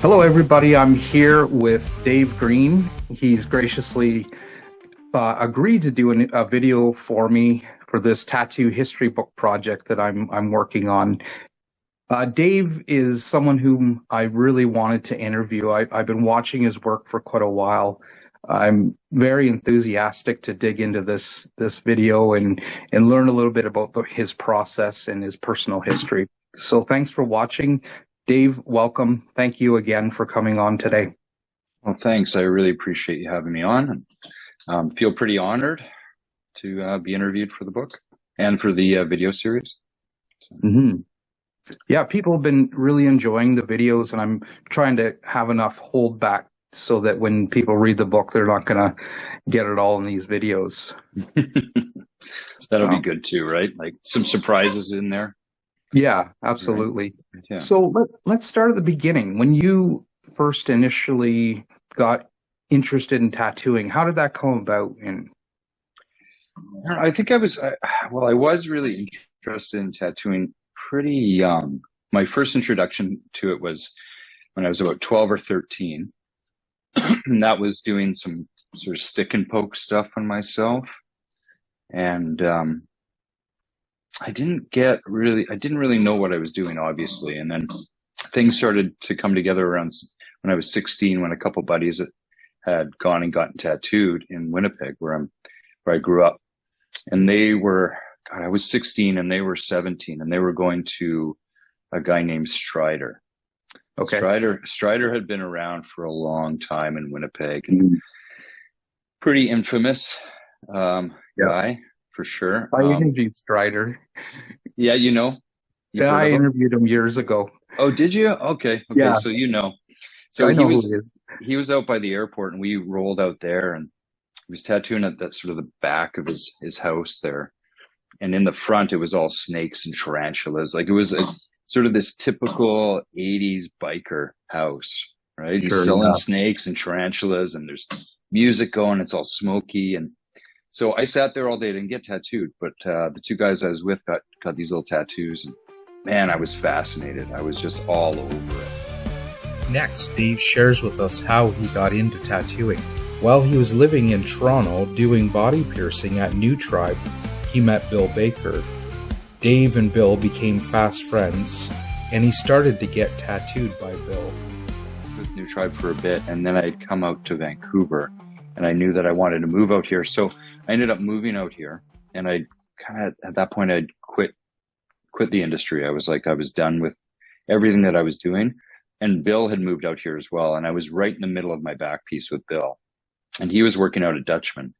Hello, everybody. I'm here with Dave Green. He's graciously agreed to do a video for me for this tattoo history book project that I'm working on. Dave is someone whom I really wanted to interview. I've been watching his work for quite a while. I'm very enthusiastic to dig into this video and learn a little bit about his process and his personal history. So thanks for watching. Dave, welcome. Thank you again for coming on today. Well, thanks. I really appreciate you having me on. And feel pretty honored to be interviewed for the book and for the video series. Yeah, people have been really enjoying the videos, and I'm trying to have enough hold back so that when people read the book, they're not going to get it all in these videos. That'll be good too, right? Like some surprises in there. Yeah, absolutely. Right. Yeah. So let's start at the beginning. When you first initially got interested in tattooing, how did that come about? I think I was really interested in tattooing pretty young. My first introduction to it was when I was about 12 or 13. And that was doing some sort of stick and poke stuff on myself. And I didn't really know what I was doing, obviously. And then things started to come together around when I was 16, when a couple buddies had gone and gotten tattooed in Winnipeg, where I grew up. And I was 16 and they were 17, and they were going to a guy named Strider. Okay. Strider had been around for a long time in Winnipeg, and pretty infamous guy. For sure. I interviewed Strider. Yeah, you know? Yeah, I interviewed him years ago. Oh, did you? Okay. Yeah. So you know. So I know he was out by the airport, and we rolled out there, and he was tattooing at that sort of the back of his house there. And in the front, it was all snakes and tarantulas. Like it was sort of this typical 80s biker house, right? He's selling snakes and tarantulas, and there's music going. It's all smoky. And so I sat there all day. I didn't get tattooed, but the two guys I was with got these little tattoos. And man, I was fascinated. I was just all over it. Next, Dave shares with us how he got into tattooing. While he was living in Toronto doing body piercing at New Tribe, he met Bill Baker. Dave and Bill became fast friends, and he started to get tattooed by Bill. With New Tribe for a bit, and then I'd come out to Vancouver, and I knew that I wanted to move out here. So I ended up moving out here, and I kind of, at that point, I'd quit the industry. I was done with everything that I was doing. And Bill had moved out here as well. And I was right in the middle of my back piece with Bill, and he was working out at Dutchman.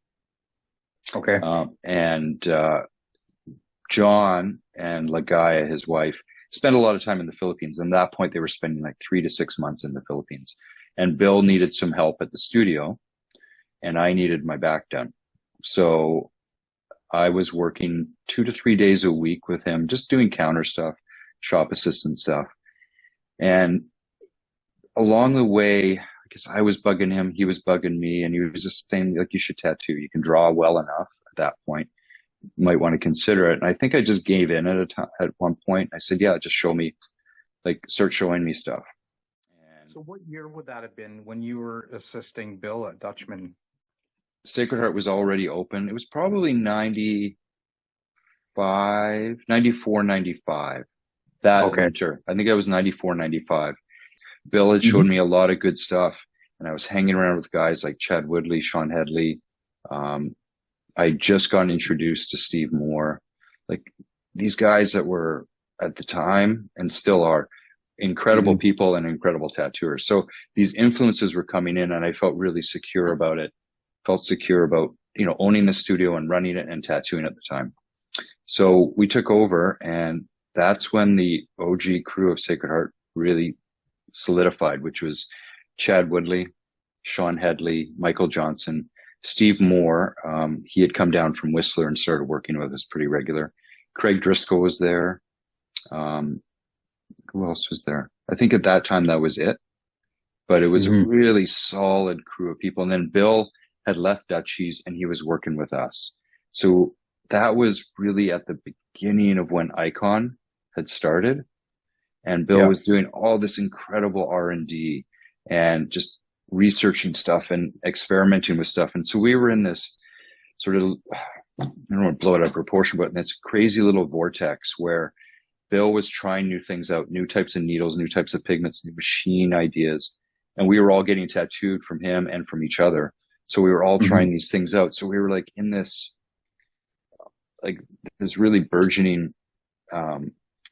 Okay. John and Lagaya, his wife, spent a lot of time in the Philippines. And at that point, they were spending like 3 to 6 months in the Philippines. And Bill needed some help at the studio, and I needed my back done. So I was working 2 to 3 days a week with him, just doing counter stuff, shop assistant stuff. And along the way, I guess I was bugging him, he was bugging me, and he was just saying, like, you should tattoo. You can draw well enough at that point. You might want to consider it. And I think I just gave in at one point. I said, yeah, just show me, like, start showing me stuff. And so what year would that have been when you were assisting Bill at Dutchman? Sacred Heart was already open. It was probably 94, 95. That winter. I think it was 94, 95. Bill had showed me a lot of good stuff, and I was hanging around with guys like Chad Woodley, Sean Headley. I just got introduced to Steve Moore. Like, these guys that were at the time and still are incredible people and incredible tattooers. So these influences were coming in, and I felt really secure about it. Felt secure about, owning the studio and running it and tattooing at the time. So we took over, and that's when the OG crew of Sacred Heart really solidified, which was Chad Woodley, Sean Headley, Michael Johnson, Steve Moore. He had come down from Whistler and started working with us pretty regular. Craig Driscoll was there. Who else was there? I think at that time that was it, but it was a really solid crew of people. And then Bill had left Dutchies, and he was working with us. So that was really at the beginning of when Icon had started. And Bill was doing all this incredible R&D. and just researching stuff and experimenting with stuff. And so we were in this sort of, I don't want to blow it out of proportion, but in this crazy little vortex where Bill was trying new things out, new types of needles, new types of pigments, new machine ideas. And we were all getting tattooed from him and from each other. So we were all trying these things out. So we were like in this, like this really burgeoning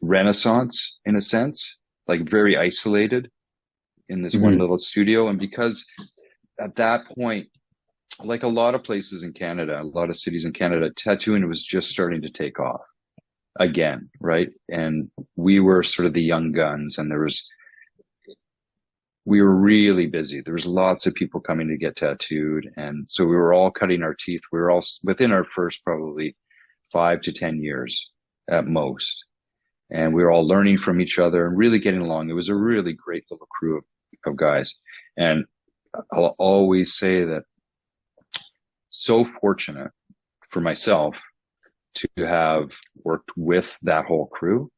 renaissance in a sense, like very isolated in this one little studio. And because at that point, like a lot of places in Canada, a lot of cities in Canada, tattooing was just starting to take off again, right? And we were sort of the young guns, and we were really busy. There was lots of people coming to get tattooed. And so we were all cutting our teeth. We were all within our first probably 5 to 10 years at most. And we were all learning from each other and really getting along. It was a really great little crew of guys. And I'll always say that so fortunate for myself to have worked with that whole crew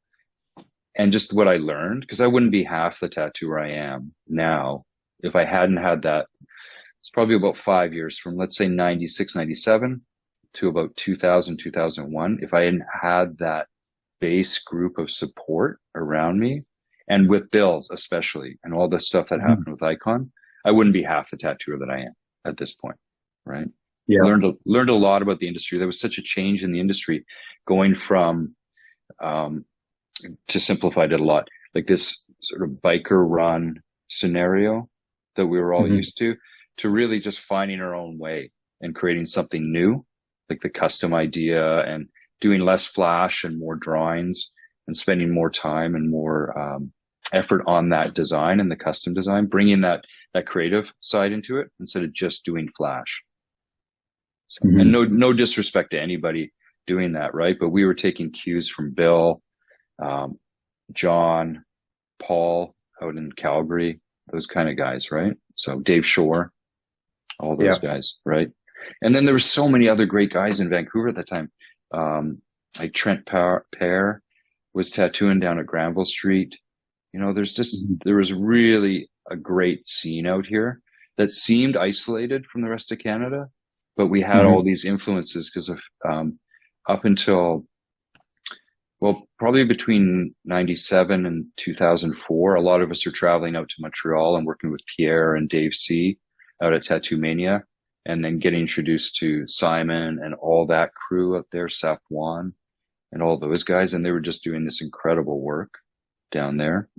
and just what I learned, because I wouldn't be half the tattooer I am now if I hadn't had that. It's probably about 5 years from, let's say 96, 97 to about 2000, 2001. If I hadn't had that base group of support around me, and with Bill's especially, and all the stuff that happened with Icon, I wouldn't be half the tattooer that I am at this point, right? Yeah. Learned a lot about the industry. There was such a change in the industry going from, to simplify it a lot, like this sort of biker run scenario that we were all used to really just finding our own way and creating something new, like the custom idea, and doing less flash and more drawings and spending more time and more effort on that design and the custom design, bringing that creative side into it instead of just doing flash. So, and no disrespect to anybody doing that, right? But we were taking cues from Bill, John, Paul out in Calgary, those kind of guys, right? So Dave Shore, all those guys, right? And then there were so many other great guys in Vancouver at that time. Like Trent Pear was tattooing down at Granville Street. You know, there was really a great scene out here that seemed isolated from the rest of Canada, but we had all these influences because of, up until, well, probably between 97 and 2004, a lot of us are traveling out to Montreal and working with Pierre and Dave C out at Tattoo Mania, and then getting introduced to Simon and all that crew up there, Safwan and all those guys. And they were just doing this incredible work down there.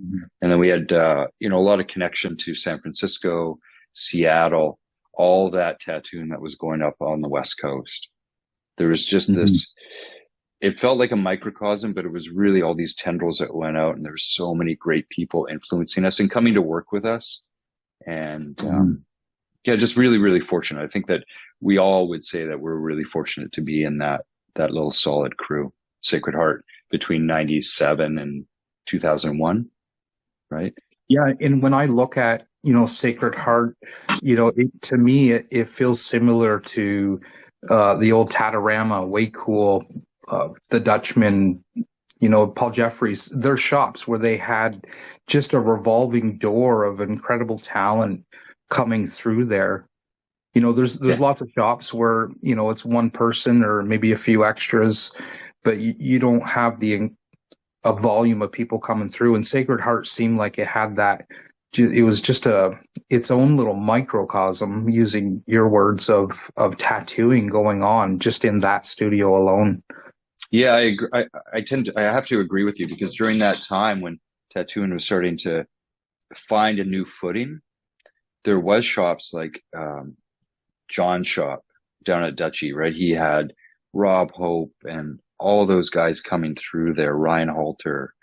And then we had, a lot of connection to San Francisco, Seattle, all that tattooing that was going up on the West Coast. There was just this, it felt like a microcosm, but it was really all these tendrils that went out, and there were so many great people influencing us and coming to work with us. And, just really, really fortunate. I think that we all would say that we're really fortunate to be in that little solid crew, Sacred Heart, between 97 and 2001, right? Yeah. And when I look at, Sacred Heart, to me, it feels similar to the old Tatarama, Way Cool, the Dutchman, Paul Jeffries, their shops where they had just a revolving door of incredible talent coming through there. There's lots of shops where, it's one person or maybe a few extras, but you don't have a volume of people coming through. And Sacred Heart seemed like it had that. It was just its own little microcosm, using your words, of tattooing going on just in that studio alone. Yeah, I agree. I have to agree with you, because during that time when tattooing was starting to find a new footing, there was shops like John's shop down at Dutchy, right? He had Rob Hope and all those guys coming through there, Ryan Halter.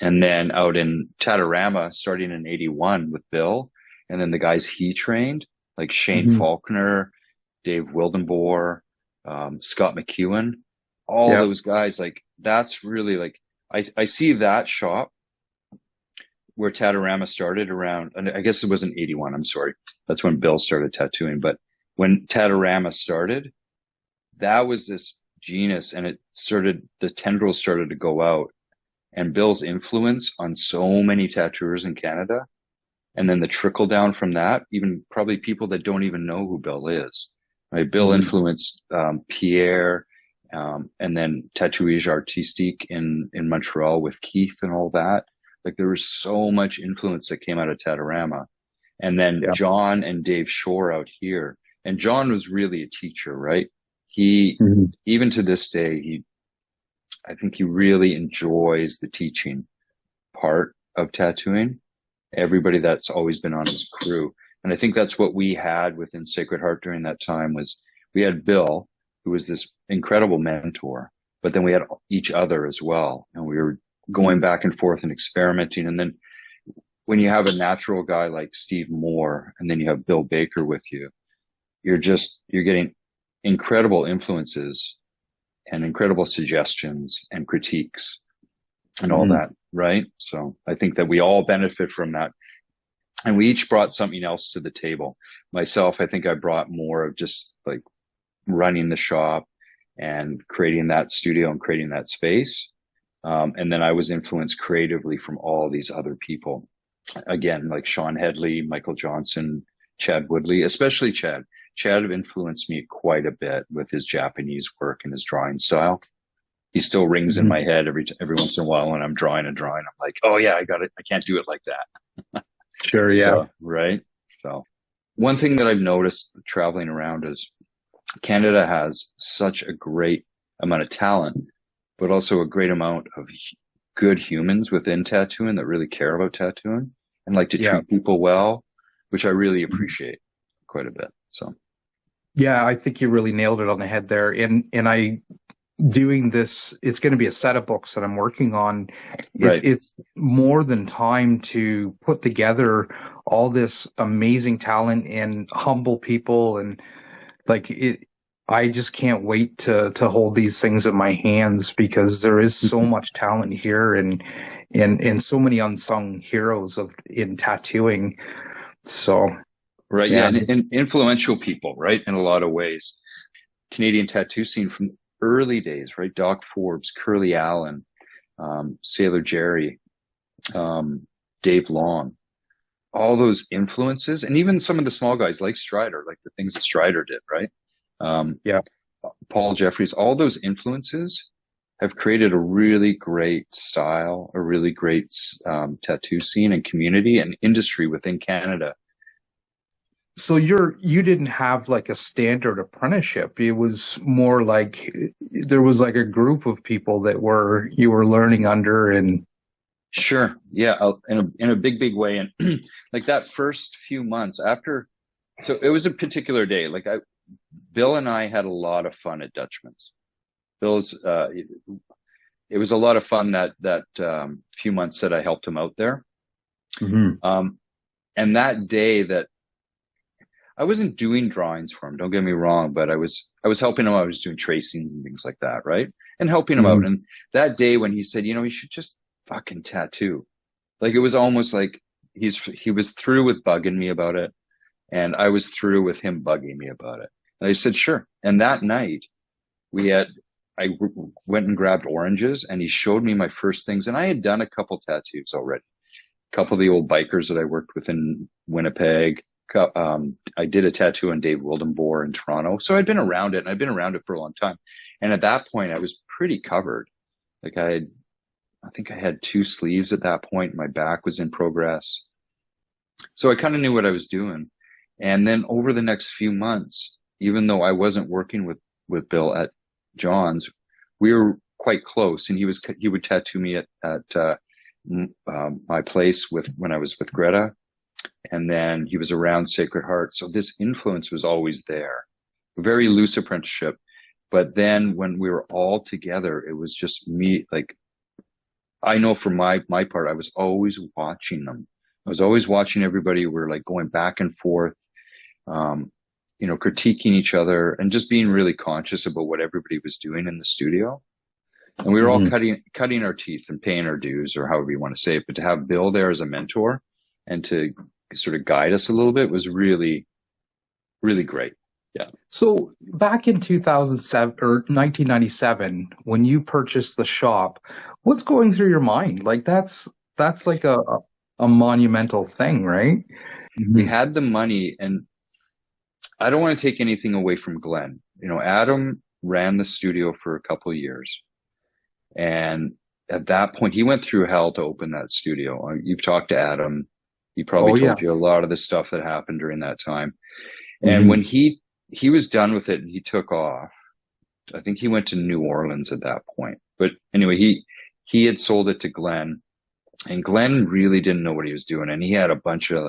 And then out in Tatarama, starting in 81 with Bill, and then the guys he trained, like Shane Faulkner, Dave Wildenbohr, Scott McEwen, all those guys, like that's really like, I see that shop where Tatarama started around, and I guess it wasn't 81, I'm sorry. That's when Bill started tattooing. But when Tatarama started, that was this genus, and the tendrils started to go out. And Bill's influence on so many tattooers in Canada And then the trickle down from that, even probably people that don't even know who Bill is, right? Bill influenced Pierre, and then Tatouage Artistique in Montreal with Keith and all that. Like there was so much influence that came out of Tattoo-rama. And then John and Dave Shore out here. And John was really a teacher, right? He, even to this day, I think he really enjoys the teaching part of tattooing. Everybody that's always been on his crew. And I think that's what we had within Sacred Heart during that time was we had Bill, who was this incredible mentor, but then we had each other as well. And we were going back and forth and experimenting. And then when you have a natural guy like Steve Moore, and then you have Bill Baker with you, you're getting incredible influences and incredible suggestions and critiques and all that, right? So I think that we all benefit from that. And we each brought something else to the table. Myself, I think I brought more of just like running the shop and creating that studio and creating that space. And then I was influenced creatively from all these other people. Again, like Sean Headley, Michael Johnson, Chad Woodley, especially Chad. Chad influenced me quite a bit with his Japanese work and his drawing style. He still rings in my head every once in a while when I'm drawing a drawing. I'm like, oh yeah, I got it. I can't do it like that. Sure. Yeah. So, right. So one thing that I've noticed traveling around is Canada has such a great amount of talent, but also a great amount of good humans within tattooing that really care about tattooing and like to treat people well, which I really appreciate quite a bit. So. Yeah, I think you really nailed it on the head there. And I doing this, it's going to be a set of books that I'm working on. It's more than time to put together all this amazing talent and humble people, and like it. I just can't wait to hold these things in my hands because there is so much talent here and so many unsung heroes in tattooing. So. Right. Yeah. And influential people, right. In a lot of ways. Canadian tattoo scene from early days, right. Doc Forbes, Curly Allen, Sailor Jerry, Dave Long, all those influences. And even some of the small guys like Strider, like the things that Strider did, right. Paul Jeffries, all those influences have created a really great style, a really great tattoo scene and community and industry within Canada. So you didn't have like a standard apprenticeship. It was more like there was like a group of people that you were learning under. And sure, yeah, in a big way. And like that first few months after, so it was a particular day. Like Bill and I had a lot of fun at Dutchman's. It was a lot of fun that few months that I helped him out there. And that day that. I wasn't doing drawings for him, don't get me wrong, but I was helping him. I was doing tracings and things like that, right? And helping him out. And that day when he said, he should just fucking tattoo. Like it was almost like he was through with bugging me about it, and I was through with him bugging me about it. And I said, sure. And that night I went and grabbed oranges, and he showed me my first things. And I had done a couple tattoos already. A couple of the old bikers that I worked with in Winnipeg. I did a tattoo on Dave Wildenbohr in Toronto. So I'd been around it, and I'd been around it for a long time. And at that point I was pretty covered. Like I think I had 2 sleeves at that point. My back was in progress. So I kind of knew what I was doing. And then over the next few months, even though I wasn't working with Bill at John's, we were quite close, and he would tattoo me at my place when I was with Greta. And then he was around Sacred Heart. So this influence was always there. A very loose apprenticeship. But then when we were all together, it was just me. Like, I know for my part, I was always watching them. I was always watching everybody. We were like going back and forth, critiquing each other and just being really conscious about what everybody was doing in the studio. And we were all cutting our teeth and paying our dues, or however you want to say it. But to have Bill there as a mentor and to sort of guide us a little bit was really, really great. Yeah. So back in 2007 or 1997, when you purchased the shop, what's going through your mind? Like that's like a a monumental thing, right? We had the money, and I don't want to take anything away from Glenn. You know, Adam ran the studio for a couple of years. And at that point, he went through hell to open that studio. You've talked to Adam. He probably told you a lot of the stuff that happened during that time. And when he was done with it and he took off, I think he went to New Orleans at that point. But anyway, he had sold it to Glenn, and Glenn really didn't know what he was doing. And he had a bunch of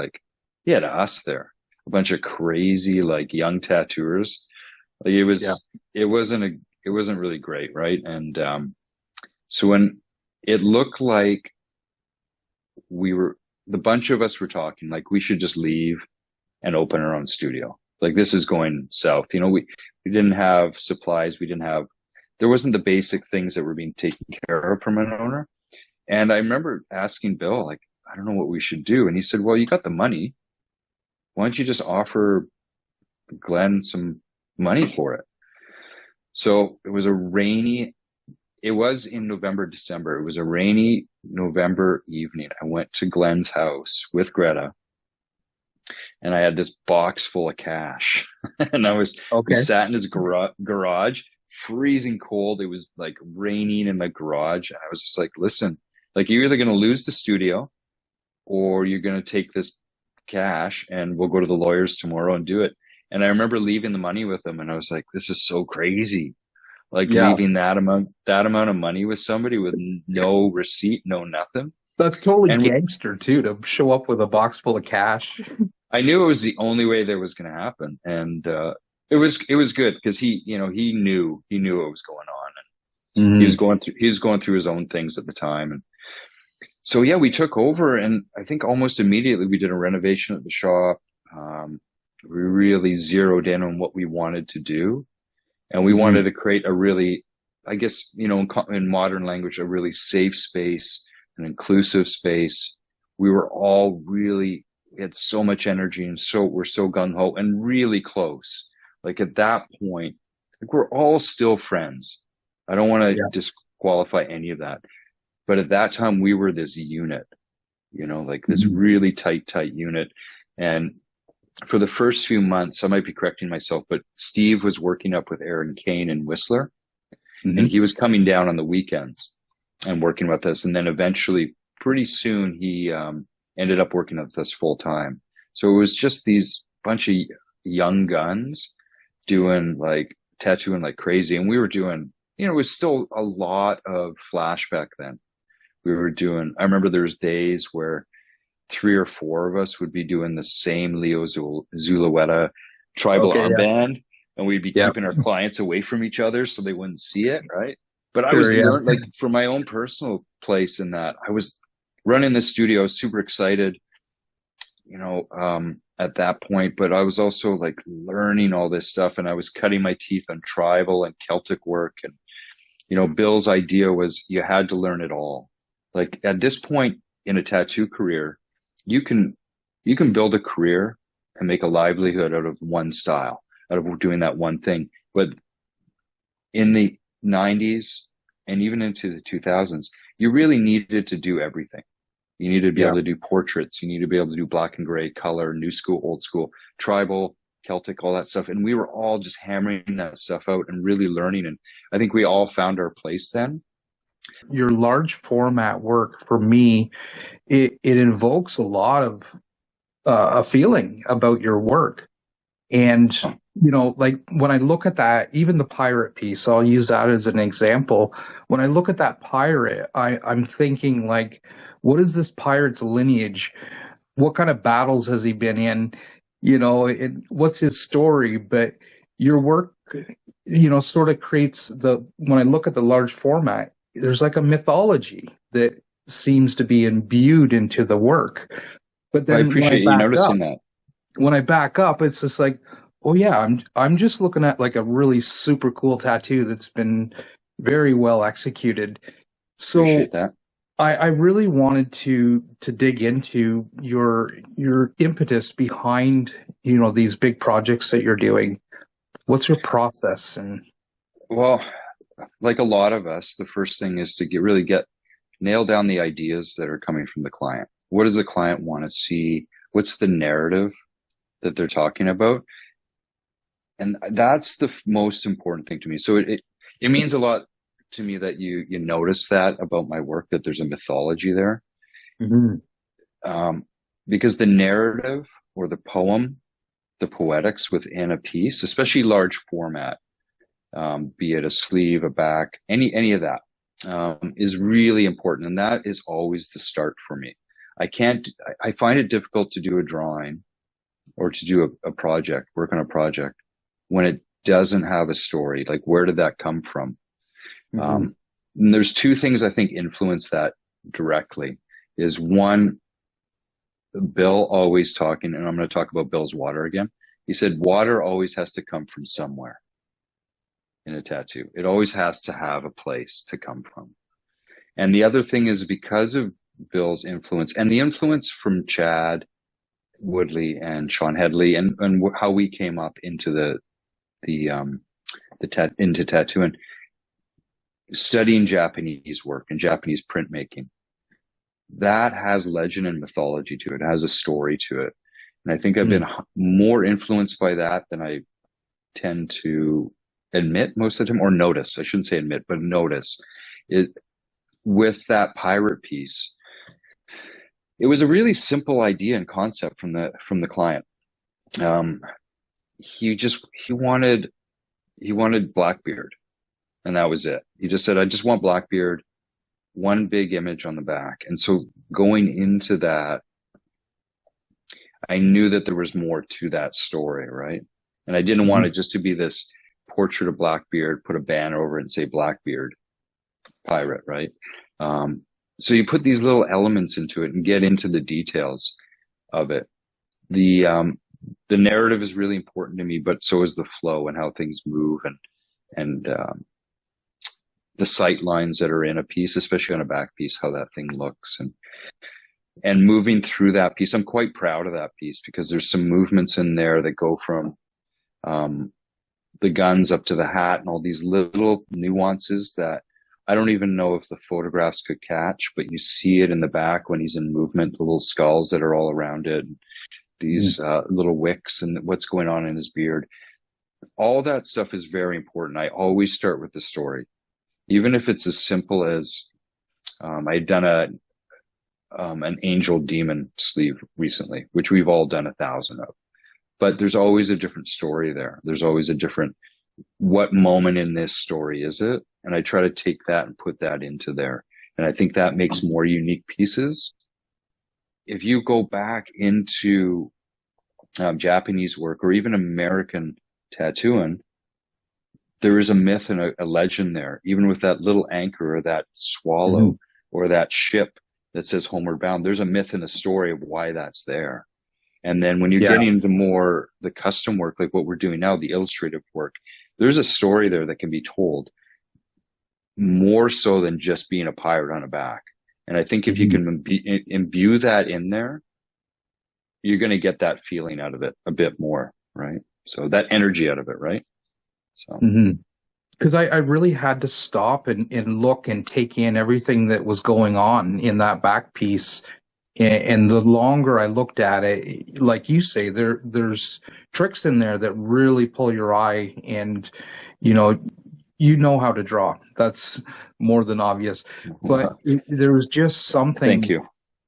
he had us there, a bunch of crazy, young tattooers. Like it wasn't really great. Right. And, so when it looked like the bunch of us were talking, we should just leave and open our own studio. This is going south. You know, we didn't have supplies. There wasn't the basic things that were being taken care of from an owner. And I remember asking Bill, I don't know what we should do. And he said, well, you got the money. Why don't you just offer Glenn some money for it? So it was in November, December. It was a rainy November evening. I went to Glenn's house with Greta, and I had this box full of cash. And we sat in his garage, freezing cold. It was raining in the garage. And I was just listen, you're either going to lose the studio or you're going to take this cash and we'll go to the lawyers tomorrow and do it. And I remember leaving the money with him, and I was like, this is so crazy. Leaving that amount of money with somebody with no receipt, no nothing. That's totally gangster too, to show up with a box full of cash. I knew it was the only way that was going to happen. And, it was good because he knew what was going on, and he was going through his own things at the time. And so, we took over, and I think almost immediately we did a renovation at the shop. We really zeroed in on what we wanted to do. And we wanted to create a really, I guess, in modern language, a really safe space, an inclusive space. We had so much energy, and we're so gung-ho and really close. At that point, we're all still friends. I don't want to disqualify any of that. But at that time, we were this unit, this really tight unit. And for the first few months, I might be correcting myself, but Steve was working up with Aaron Kane in Whistler, and he was coming down on the weekends and working with us. And then eventually, pretty soon, he ended up working with us full time. So it was just these bunch of young guns doing tattooing like crazy. And we were doing, it was still a lot of flash back then. I remember there was days where 3 or 4 of us would be doing the same Leo Zulueta tribal armband, and we'd be keeping our clients away from each other so they wouldn't see it, right? But I was for my own personal place in that, I was running the studio, super excited, at that point, but I was also learning all this stuff, and I was cutting my teeth on tribal and Celtic work. And, Bill's idea was you had to learn it all. At this point in a tattoo career, you can build a career and make a livelihood out of one style, out of doing that one thing. But in the 90s and even into the 2000s, you really needed to do everything. You need to be able to do portraits. You need to be able to do black and gray, color, new school, old school, tribal, Celtic, all that stuff. And we were all just hammering that stuff out and really learning. And I think we all found our place then. Your large format work, for me, it invokes a lot of a feeling about your work. And, when I look at that, even the pirate piece, I'll use that as an example. When I look at that pirate, I'm thinking what is this pirate's lineage? What kind of battles has he been in? What's his story? But your work, sort of creates when I look at the large format, there's a mythology that seems to be imbued into the work. But then I appreciate you noticing that. When I back up, it's just oh yeah, I'm just looking at a really super cool tattoo that's been very well executed. So appreciate that. I really wanted to dig into your impetus behind, these big projects that you're doing. What's your process? And well, like a lot of us, the first thing is to nail down the ideas that are coming from the client. What does the client want to see? What's the narrative that they're talking about? And that's the most important thing to me. So it means a lot to me that you notice that about my work, that there's a mythology there. Because the narrative or the poem, the poetics within a piece, especially large format, be it a sleeve, a back, any of that, is really important. And that is always the start for me. I find it difficult to do a drawing or to do a project, work on a project, when it doesn't have a story. Like, where did that come from? And there's two things I think influence that directly. Is one, Bill always talking, and I'm going to talk about Bill's water again. He said, water always has to come from somewhere in a tattoo. It always has to have a place to come from. And the other thing is, because of Bill's influence and the influence from Chad Woodley and Sean Headley, and how we came up into into tattooing, studying Japanese work and Japanese printmaking, that has legend and mythology to it. It has a story to it. And I think I've been more influenced by that than I tend to admit most of the time, or notice. I shouldn't say admit, but notice it. With that pirate piece, it was a really simple idea and concept from the client. He wanted Blackbeard, and that was it. He just said, I just want Blackbeard, one big image on the back. And so going into that, I knew that there was more to that story, right? And I didn't want it just to be this portrait of Blackbeard, put a banner over it and say Blackbeard pirate, right? So you put these little elements into it and get into the details of it. The narrative is really important to me, but so is the flow and how things move, and the sight lines that are in a piece, especially on a back piece, how that thing looks, and moving through that piece. I'm quite proud of that piece because there's some movements in there that go from the guns up to the hat and all these little nuances that I don't even know if the photographs could catch, but you see it in the back when he's in movement, the little skulls that are all around it, these little wicks and what's going on in his beard. All that stuff is very important. I always start with the story, even if it's as simple as I'd done an angel demon sleeve recently, which we've all done 1,000 of. But there's always a different story there. There's always a different, what moment in this story is it? And I try to take that and put that into there. And I think that makes more unique pieces. If you go back into Japanese work or even American tattooing, there is a myth and a legend there, even with that little anchor or that swallow or that ship that says homeward bound. There's a myth and a story of why that's there. And then when you're getting into more the custom work, like what we're doing now, the illustrative work, there's a story there that can be told more so than just being a pirate on a back. And I think if you can imbue that in there, you're going to get that feeling out of it a bit more, right? So that energy out of it, right? So. Because I really had to stop and look and take in everything that was going on in that back piece. And the longer I looked at it, like you say, there's tricks in there that really pull your eye, and you know how to draw. That's more than obvious. But there was just something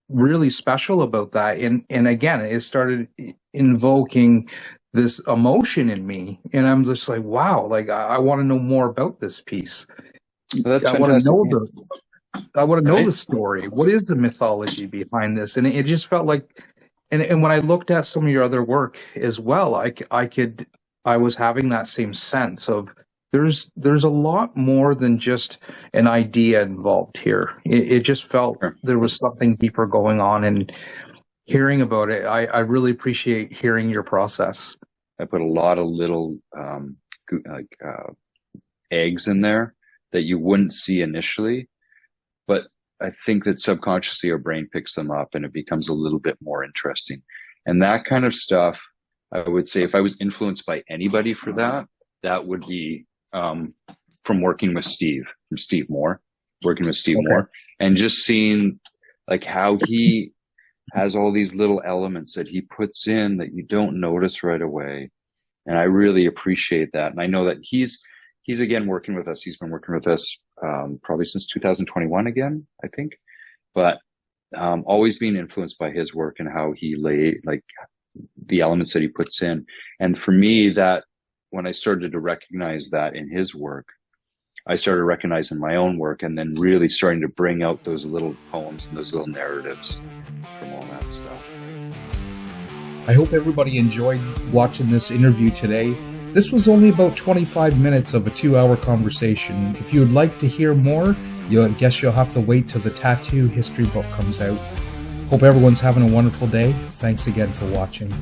really special about that. And again, it started invoking this emotion in me, and I'm just like, wow, like I want to know more about this piece. That's I want to know the story. What is the mythology behind this? And it just felt like, and when I looked at some of your other work as well, I was having that same sense of there's a lot more than just an idea involved here. It just felt there was something deeper going on, and hearing about it, I really appreciate hearing your process. I put a lot of little eggs in there that you wouldn't see initially, but I think that subconsciously our brain picks them up and it becomes a little bit more interesting. And that kind of stuff, I would say, if I was influenced by anybody for that would be from working with Steve Moore, and just seeing like how he has all these little elements that he puts in that you don't notice right away. And I really appreciate that. And I know that he's again working with us. He's been working with us probably since 2021 again, I think. But always being influenced by his work and how he like the elements that he puts in. And for me, that when I started to recognize that in his work, I started recognizing my own work and then really starting to bring out those little poems and those little narratives from all that stuff. I hope everybody enjoyed watching this interview today. This was only about 25 minutes of a 2-hour conversation. If you would like to hear more, I guess you'll have to wait till the tattoo history book comes out. Hope everyone's having a wonderful day. Thanks again for watching.